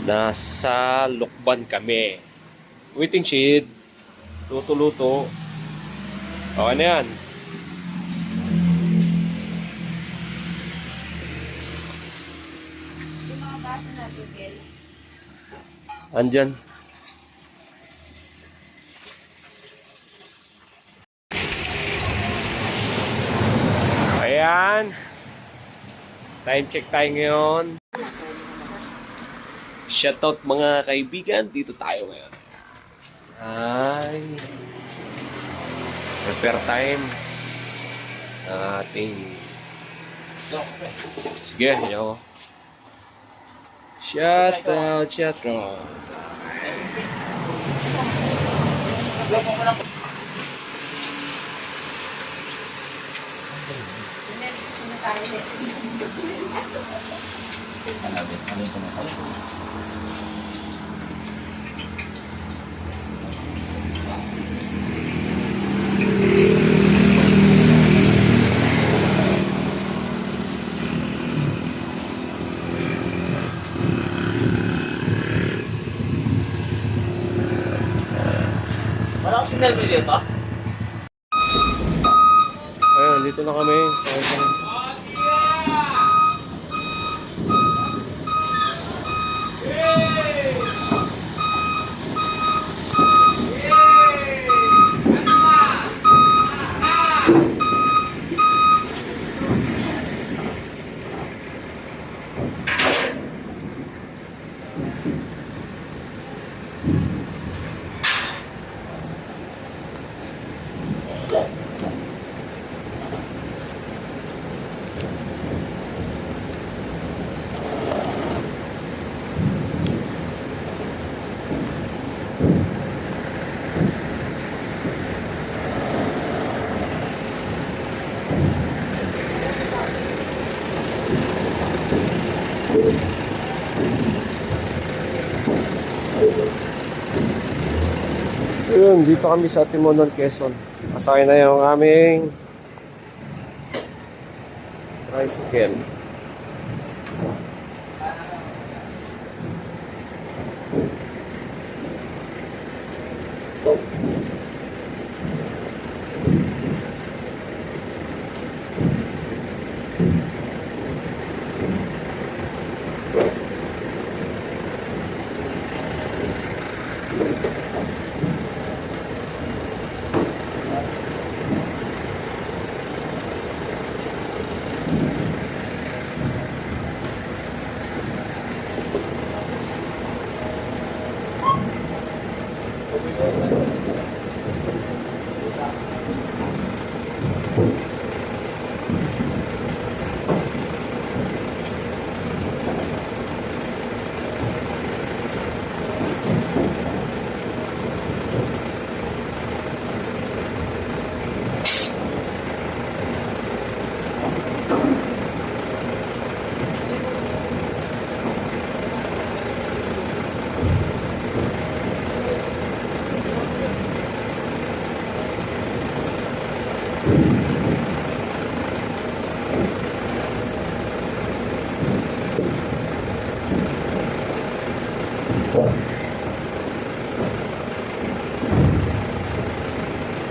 Nasa Lukban kami. Waiting shed. Luto-luto. Okay na yan. Yung mga baso natin, Bel. Andyan. Ayan. Time check tayo ngayon. Shoutout mga kaibigan. Dito tayo ngayon. Ay. Prepare time. Ating. Sige, yo. Shoutout, shoutout. Sino tayo din? Wala akong signal video to. Ayun, dito na kami. Sa Ayun, dito kami sa Timonon, Quezon. Masakay na yung aming tricycle.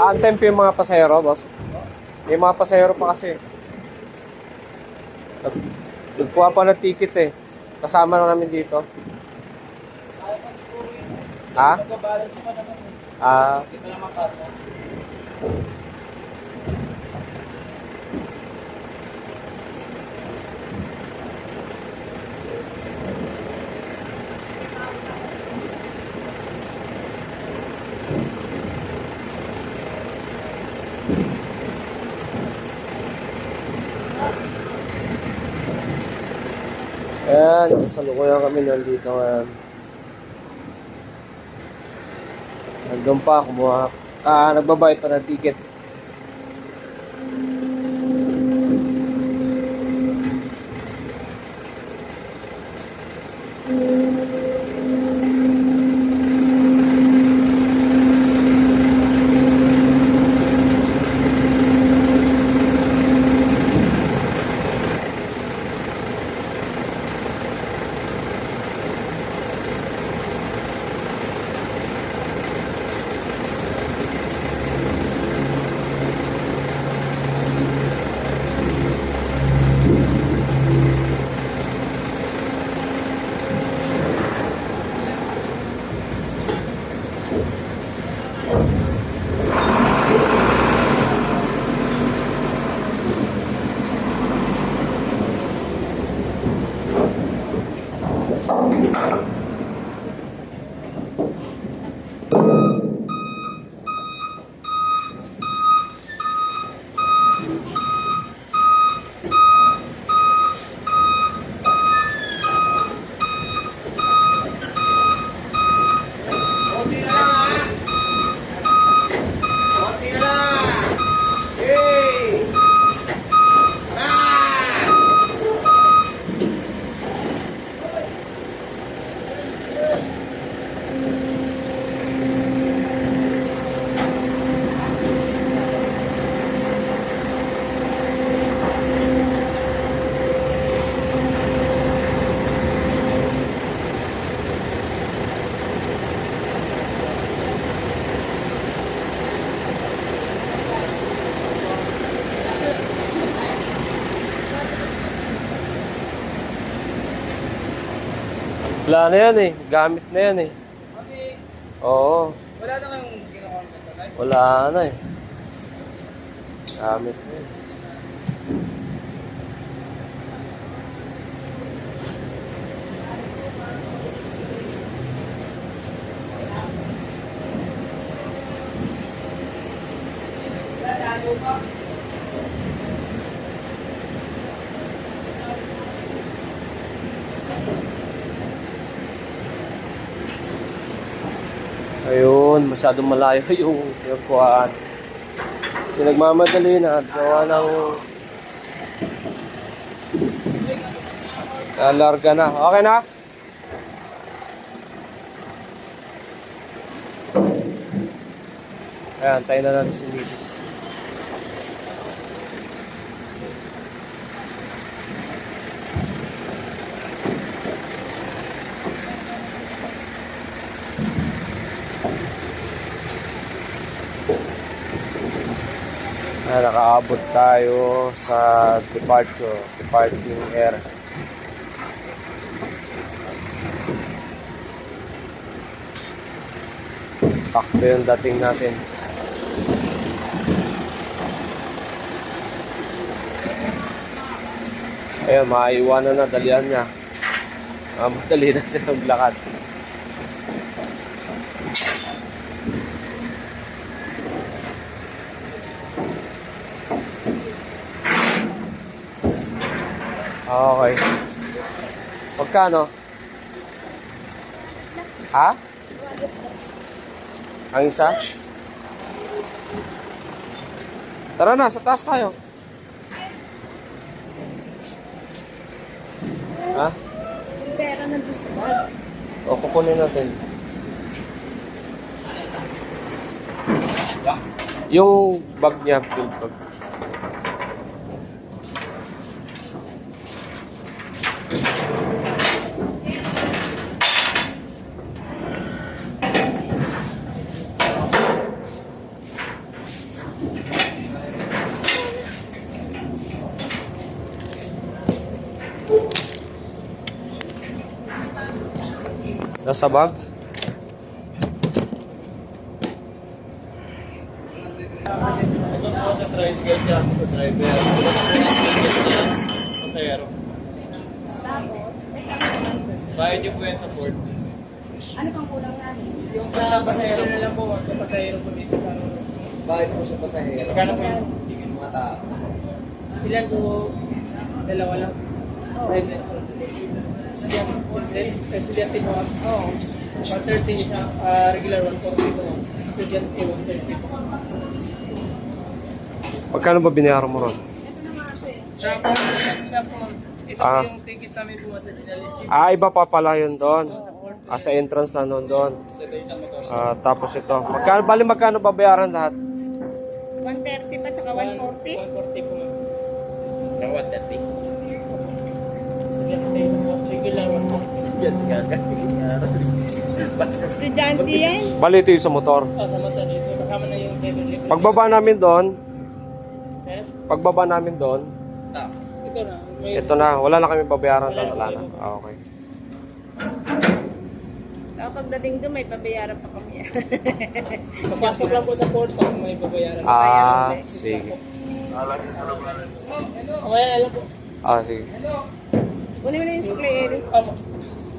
Anthem pa yung mga pasahero, boss. May mga pasahero pa kasi. Nagkuha pa ng ticket eh. Kasama na namin dito. Ha? Nagbabalance pa naman. Hindi pa naman kato. Ayan, kasalukuyan kami nandito ngayon. Nandun pa, kumuha. Nagbabayad pa ng ticket. Wala na yan eh. Gamit na yan eh. Oo. Wala na kayong ginawa ng tatay? Wala na eh. Gamit na yan. Ayun, masyadong malayo yung kuhaan. Kasi nagmamadali na at gawa ng larga na. Okay na? Ayan, tayo na natin si Mrs. Nakaabot tayo sa departing air. Sakto yung dating natin. Ayun, maiwanan na, dalian niya. Madali na siya maglakad. Okay. Magkano? Ha? Ang isa? Tara na, sa taas tayo. Ha? Yung pera nandun sa bag. O, kukunin natin. Yung bag niya, field bag. Nasa bag? Sa tricycle siya, sa driver. Pasahero. Bayad niyo po yan sa port. Ano pang kulang namin? Yung sa pasahero na lang po, sa pasahero po dito sa ano. Bakit po sa pasahero? Magkano po yun? Mga tao. Ilan po? Dalawa lang. Private. Estudyante mo. Oo. 130 sa regular 140 po. Estudyante 130 po. Magkano ba binayaran mo ron? Sa po, ito Ah. yung ticket namin po sa Dinalisi. Iba pa pala yun doon. Sa entrance na nun doon. Tapos ito. Magkano babayaran lahat? 130 pa, tsaka 140? 140 po. Na 130. Estudyante po. Regular 140. Estudyante yan? Bali ito yung sa motor. Sa motor dito. Kasama na yung table lift. Pagbaba namin doon, Sir? pagbaba namin doon, Ito na. May ito na. Wala na kami babayaran doon. Wala na. Okay. Kapag dating doon, may pabayaran pa kami. Papasok lang po sa port pag may babayaran. Sige. Okay, alam po. Sige. Kunin mo na yung supply area. Opo.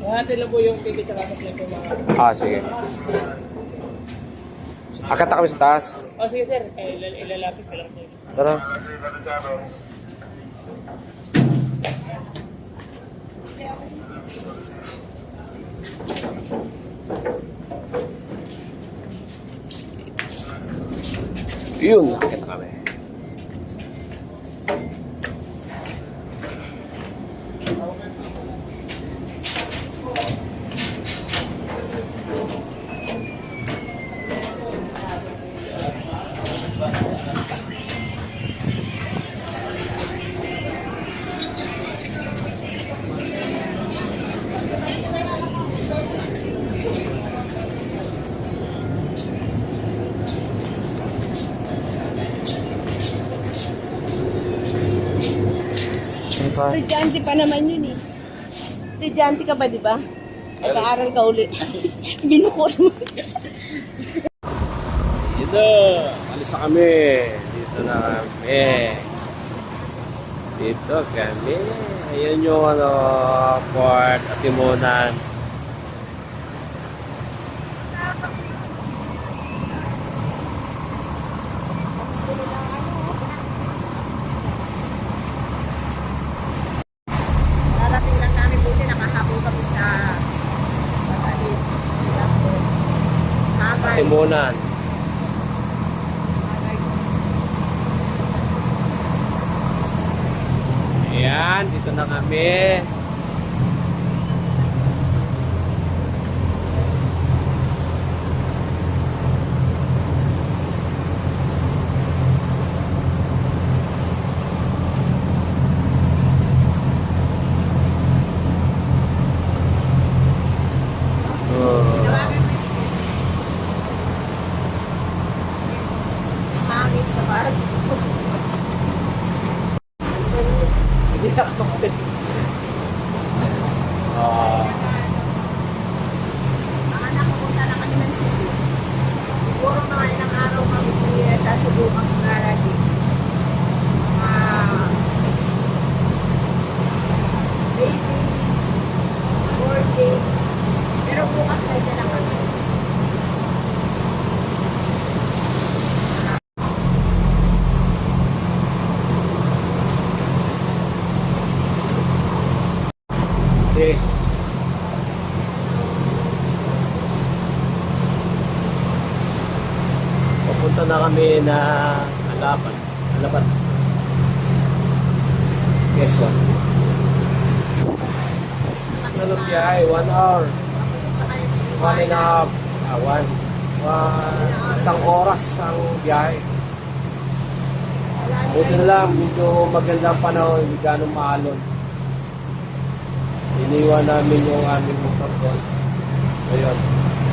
Nahatid lang po yung ticket sa kasap lang po mga... Sige. Akit na kami sa taas. Sige sir. Ilalapit ko lang po. Tara. Yun, akit na kami. Estudyante pa naman yun eh. Estudyante ka ba, di ba? Nag-aaral ka uli. Binuko naman. Dito, alis na kami. Dito na kami. Dito kami. Ayan yung ano, Port Atimunan. Darating lang namin buti, nakahapon kami sa Patalis. Habay. Atimunan. Ayan, dito na kami. Hangin sa parang. Hindi na ako makatid. Mga nakapunta na kami ng Cebu. Siguro mga ilang araw kami sa Cebu ang nalagi. Mga 8 days, 4 days. Pero bukas na dyan na kami. Okay. Papunta na kami na Alapan. Alapan. Quezon. Ano biyahe? 1 hour. 1.5. Isang oras ang biyahe. Buti na lang, medyo maganda ang panahon, hindi ganong maalon. Iniwan namin yung aming motor doon. Ayun.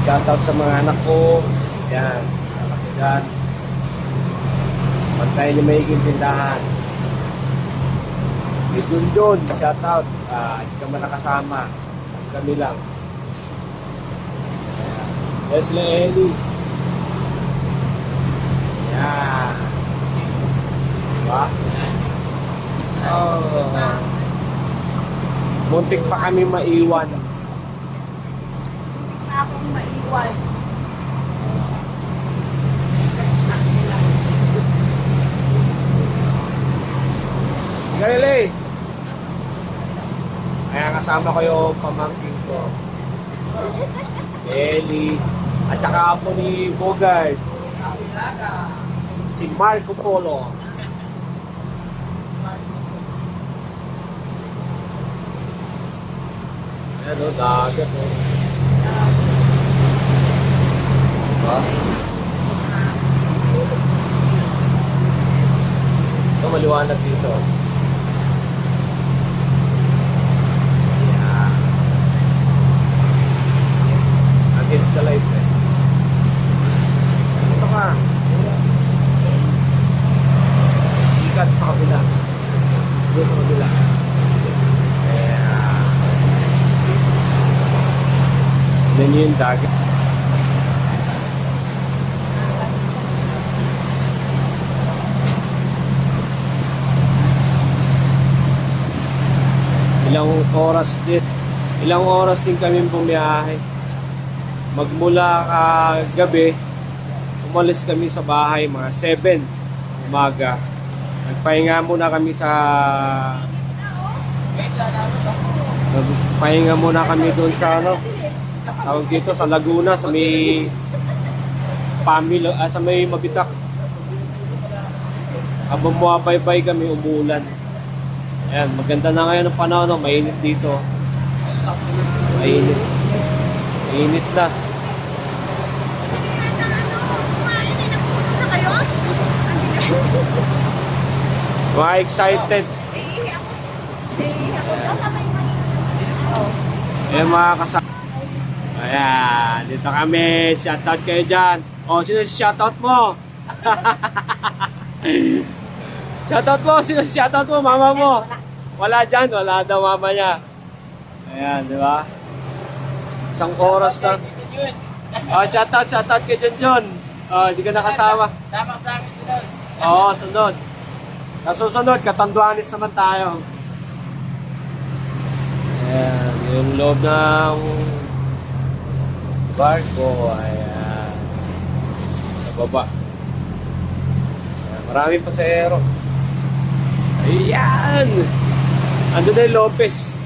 Shoutout sa mga anak ko. Yan. Anak ko dyan. Pantayin niyo maiging tindahan. May Junjun. Shoutout. Hindi ka man nakasama. Kami lang. Ayan. Leslie Ellie. Yan. Diba? Oh. Muntik pa kami maiwan. Akong maiwan. Galilei! Kaya kasama ko yung pamangkin ko. Ellie. At saka po ni Bogart. Si Marco Polo. Ayan o, dagat o. Diba? Ito, maliwanag dito. Yeah. Against the light eh. Ito ka. Ikat sa kabila. Doon sa kabila. Yan yung dagat. Ilang oras din kami bumiyahe. Magmula gabi, umalis kami sa bahay mga 7 umaga. Nagpahinga muna kami doon sa ano, tawag dito sa Laguna, sa may sa may Mabitak. Habang bumabaybay kami, umuulan. Ayan, maganda na ngayon ang panahon, no? Mainit dito. Mainit. Mainit na. Mga excited. Ayan mga kasama. Ayan, dito kami. Shoutout kayo dyan. O, sino si shoutout mo? Shoutout mo, sino si shoutout mo? Mama mo. Wala dyan, wala daw mama niya. Ayan, di ba? Isang oras na. Shoutout kay Junjun. Hindi ka nakasama. Sama sa amin sila. Oo, sunod. Nasusunod, Katanduanes naman tayo. Ayan, yung loob ng barko. Ayan. Sa baba. Ayan, maraming pasahero. Ayan! Ando na yung Lopez.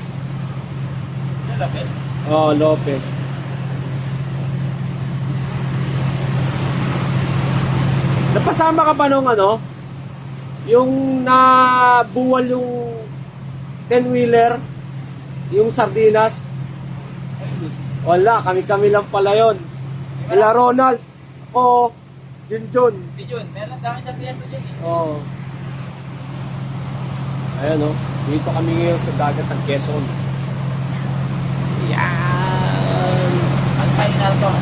Oo, Lopez. Napasama ka ba nung ano? Yung nabuwal yung 10-wheeler? Yung sardinas? Wala, kami-kami lang pala yun. Ila Ronald, ako, Junjun. Yun, meron dami sa piyato dyan. Oo. Ayan o, dito kami ngayon sa dagat ng Quezon. Yan! Ang final to.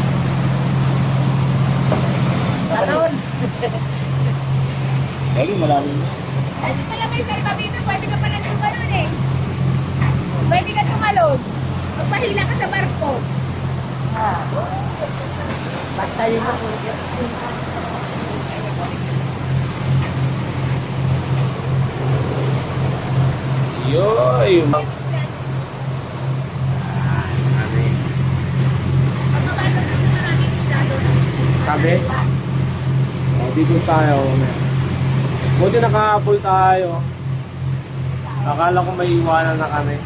Talon. Lagi malalim. Ay, di pala may sarpa dito. Pwede ka pala tumalon eh. Pwede ka tumalon. Magpahila ka sa barko. Basta yun ako. Yoy! Pagkabalo na ito maraming isla doon. Kami? O, dito tayo. Buti nakahabol tayo. Akala ko may iwanan na kami.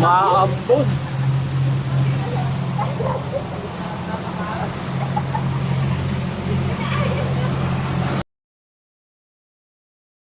Maambon.